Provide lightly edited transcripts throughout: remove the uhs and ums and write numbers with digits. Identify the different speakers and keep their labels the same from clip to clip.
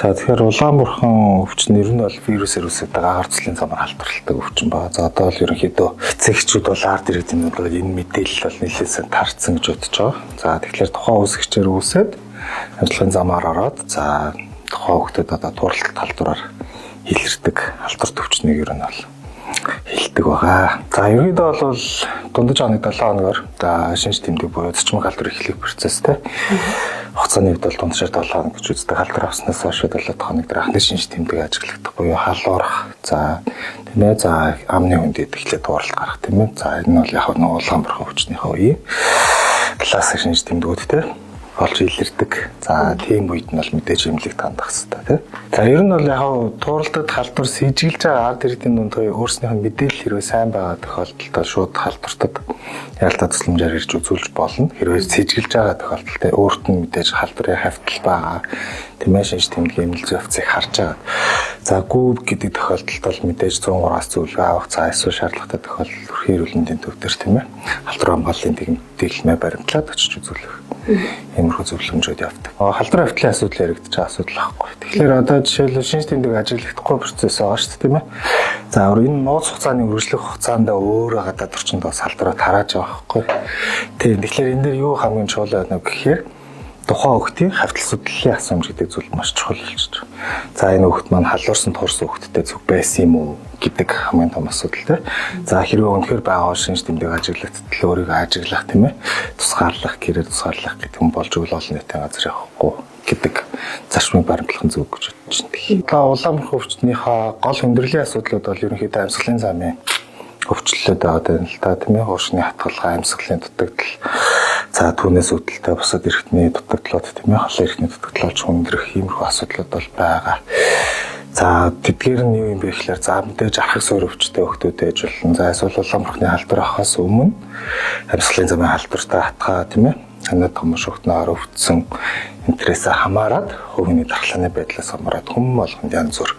Speaker 1: За тэгэхээр улаан бурхан өвчин ер нь бол вирусээр үүсэж байгаа харцлын замаар халдварлалтай өвчин ба. За одоо бол ерөнхийдөө эцэгчүүд бол ард иргэдийн бол энэ мэдээлэл бол нэлээсээ тарцсан гэж бодож байгаа. За тэгэхээр тухайн үүсгчээр үүсээд харцлын замаар ороод за тухайн хүүхдэд одоо туралт халдвараар илэрдэг халдварт өвчнийг ер нь бол хэлдэг байгаа. За ерөнхийдөө бол дундаж хоног 7 хоногор за шинж тэмдэг буюу цэцмэг халдвар эхлэх процесстэй. Хугацааны хувьд бол дундчаар 7 хоног гэж үздэг. Халдвар авснаас хойш 7 хоног дээр анхны шинж тэмдэг ажиглагдах буюу халуурах. За тийм ээ. За амны хүндэд эхлээд дууралт гарах тийм ээ. За энэ бол яг нэг улаан бурхан өвчнийхээ үеийн классик шинж тэмдгүүд тийм болж илэрдэг. За тийм үед нь бол мэдээж эмнэлэг тандах хэрэгтэй тийм. За ер нь бол яг тууралдад халдвар сэжиглэж байгаа ард иргэдийн дунд өөрснийх нь мэдээлэл хэрвээ сайн байгаа тохиолдолд шууд халдвартад ялтаа тусламжаар ирж үзүүлж болно. Хэрвээ сэжиглэж байгаа тохиолдолд өөрт нь мэдээж халдварын хавтал байгаа. Тийм ээ шинж тэмдэг эмнэлэг зүйн харж байгаа. За гүүв гэдэг тохиолдолд бол мэдээж 103-аас зөвлөгөө авах за эсвэл шаардлагатай тохиолдолд өрхийн эрүүл мэндийн төв дээр тийм ээ. Халдвар хамгааллын мэдээлэлмээ баримтлаад очиж үзүүлэх. Иймэрхүү зөвлөмжүүд явдаг. Халдвар хавтлын асуудал яригдчих асуудал байхгүй. Тэгэхээр одоо жишээлбэл шинж тэмдэг ажиглагдахгүй процесс байгаа шүү дээ тийм ээ. За энэ нууц хугацааны үргэлжлэх хугацаанд өөрөө гадаад орчинд бас халдвараа тарааж байгаа байхгүй. Тийм. Тэгэхээр энэ дээр юу хамгийн чухал байна гэхээр тухайн хүүхдийн хавтал судлалын асуумж гэдэг зүйл маш чухал болчихж байна. За энэ хүүхд маань халуурсан туурсан хүүхдтэй зүг байсан юм уу гэдэг хамгийн том асуудал тийм. За хэрвээ үнэхээр байгаа шинж тэмдэг ажиглагдтал өөрийгөө ажиглах тийм ээ. Тусгаарлах, гэрээр тусгаарлах гэдэг юм болж өгөл олон нийтийн газар явахгүй гэдэг зарчмыг баримтлах зөв гэж бодож байна. За улаан бурхан өвчнийхээ гол хүндрэлийн асуудлууд бол ерөнхийдөө амьсгалын замын өвчлөлөд байгаа юм л та тийм ээ. Хуушны хатгалгаа, амьсгалын дутагдал, за түүнээс үүдэлтэй бусад эрхтний дутагдлууд тийм ээ. Халуун эрхний дутагдлууд хүндрэх иймэрхүү асуудлууд бол байгаа. За тэдгээр нь юу юм бэ гэхээр за мэдээж архаг суур өвчтэй хүүхдүүд ээж болно. За эсвэл улаан бурхны халдвар авахаас өмнө амьсгалын замын халдвартай хатгаа тийм ээ. Санаа том шогтноор өвдсөн интересээ хамаарад хувийн дархлааны байдлаас хамаарад хүм болгонд янз бүр.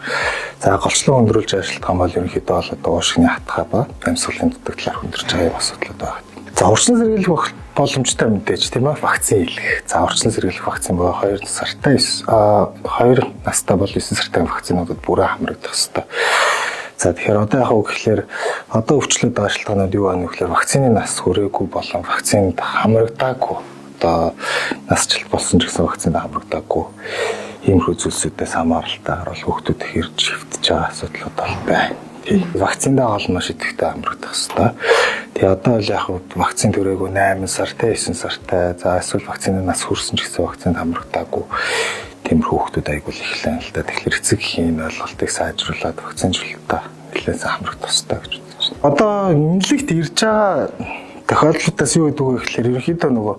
Speaker 1: За голчлон өндрүүлж ажиллах юм бол ерөнхийдөө бол одоо уушгины хатгаа ба амьсгалын дутагдлаар хүндэрч байгаа юм асуудлууд байна. За урьдчилан сэргийлэх боломжтой мэдээж тийм ээ вакцин хийх. За урьдчилан сэргийлэх вакцин боо 2 сартай 2 настай бол 9 сартай вакцинуудад бүрээ хамрагдах ёстой. За тэгэхээр одоо яг гэхэлэр одоо өвчлөд байгаа шалтгаанууд юу байна вэ гэхээр вакцины нас хүрээгүй болон вакцинд хамрагдаагүй одоо насжилт болсон ч гэсэн вакцинд хамрагдаагүй иймэрхүү зүйлсүүдээс хамааралтайгаар бол хүүхдүүд хэрж хөвтөж байгаа асуудлууд бол байна. Вакциндаа олно шидэхтэй хамрагдах хэрэгтэй. Тэгээ одоо л яг вакцин төрөөгүй 8 сартай 9 сартай за эсвэл вакцины нас хүрсэн ч гэсэн вакцинд хамрагдаагүй тиймэрхүү хүүхдүүд айгуул эхлэн л да. Тэгэхээр эцэг эхийн ойлголтыг сайжруулад вакцинжуулалтаа нэлээд хамрагдах хэрэгтэй гэж бодож байна. Одоо эмнэлэгт ирж байгаа тохиолдлуудаас юу гэдэг вэ гэхээр ерөнхийдөө нөгөө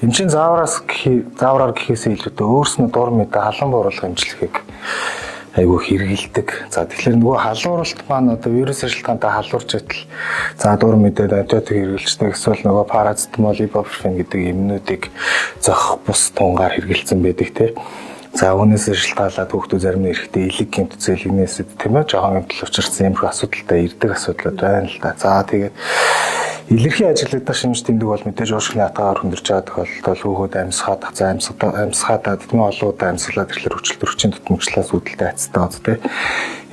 Speaker 1: эмчийн заавраар гэхээсээ илүүтэй өөрснөө дур мэдээ халуун бууруулах эмчилгээг айгүй хэрэгэлдэг. За тэгэхээр нөгөө халууралт маань одоо вирусийн шалтгаантай халуурч байтал за дур мэдээд антибиотик хэрэглэждэг эсвэл нөгөө парацетамол, ибупрофен гэдэг эмнүүдийг зохих бус тунгаар хэрэгэлсэн байдаг тийм. За үүнээс шалтгаалаад хүүхдүүд зарим нь эрэхтэй элэг гэмтцэл инээсэд тийм ээ жоохон гэмтэл учирсан юм шиг асуудалтай ирдэг асуудлууд байна л да. За тэгээд илэрхий ажиглагдах шинж тэмдэг бол мэдээж уушгины хатгаар хүндэрч байгаа тохиолдолд хүүхэд амьсгаад тийм олон удаа амьсгалаад ирэхлээр хүчил төрөгчийн дутмагчлаас үүдэлтэй хацтай бод тийм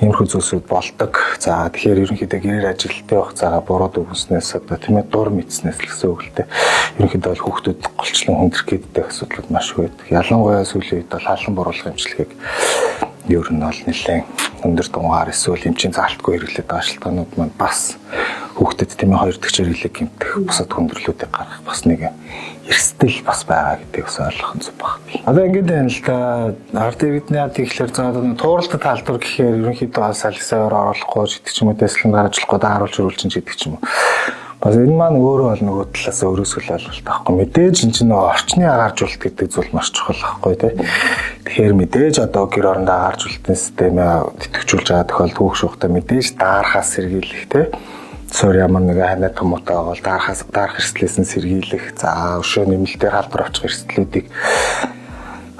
Speaker 1: иймэрхүү зүйлсүүд болдог. За тэгэхээр ерөнхийдөө гэрээр ажиглалтын хугацаагаа буруу дүгнснээс одоо тийм ээ дур мэдснээс л гэсэн үг л дээ. Ерөнхийдөө бол хүүхдүүд голчлон хүндрэх гэдэг асуудлууд маш их байдаг. Ялангуяа сүүлийн үед бол халуун бууруулах эмчилгээг ер нь бол нэлээд өндөр дунгаар эсвэл эмчийн заалтгүй хэрэглээд байгаа шалтгаанууд маань бас хүүхдэд тийм ээ хоёр дахь хэрэглэг гэмтэх бусад хүндрэлүүдийг гаргах бас нэг эрсдэл бас байгаа гэдгийг бас ойлгох нь зүг баг. Одоо ингээд байна л да. Ард иргэдний яд ихлээр за тууралтад халдвар гэхээр ерөнхийдөө бас салхисаар оруулахгүй гэдэг ч юм уу дэслэн гаргаж болохгүй дааруулж өрүүлчин гэдэг ч юм уу. Бас энэ маань өөрөө бол нөгөө талаас өөрөөсгөл ойлголт байхгүй. Мэдээж энэ чинь орчны агааржуулалт гэдэг зүйл маш чухал байхгүй тий. Тэгэхээр мэдээж одоо гэр орондоо агааржуулалтын системээ тэтгэжүүлж байгаа тохиолдолд хүүхд шуухтай мэдээж даарахаас сэргийлэх тий. Суур ямар нэгэн ханаа томоотой бол дарах эрсдлээс нь сэргийлэх. За өшөө нэмэлтээр халдвар авчих эрсдлүүдийг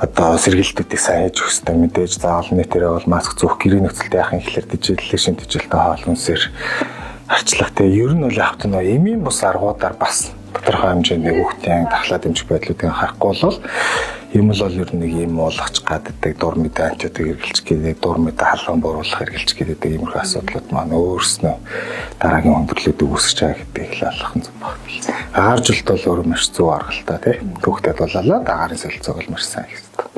Speaker 1: одоо сэргийлтүүдийг сайн хийж өгөх хэрэгтэй. Мэдээж за олон нийтээрээ бол маск зүүх гэрийн нөхцөлд яахын ихлээр дижитал шинжилгээтэй хоол хүнсээр арчлах. Тэгээ ер нь бол яг нь эмийн бус аргуудаар бас тодорхой хэмжээний хүүхдийн дархлаа дэмжих байдлуудыг харахгүй бол Юм л бол ер нь нэг юм уулгач гаддаг дур мэдээ анчуудыг хэрэгжилж гэдэг, дур мэдээ халуун бууруулах хэрэгжилж гэдэг иймэрхүү асуудлууд маань өөрснөө дараагийн өндөрлөлтөд үүсэж байгаа гэдгийг л ойлгох нь зөв байна. Агааржилт бол өөрөө маш зөв аргалтай тий. Түүхтэд боллоо дагаарын солилцоог бол маш сайн хийсэн.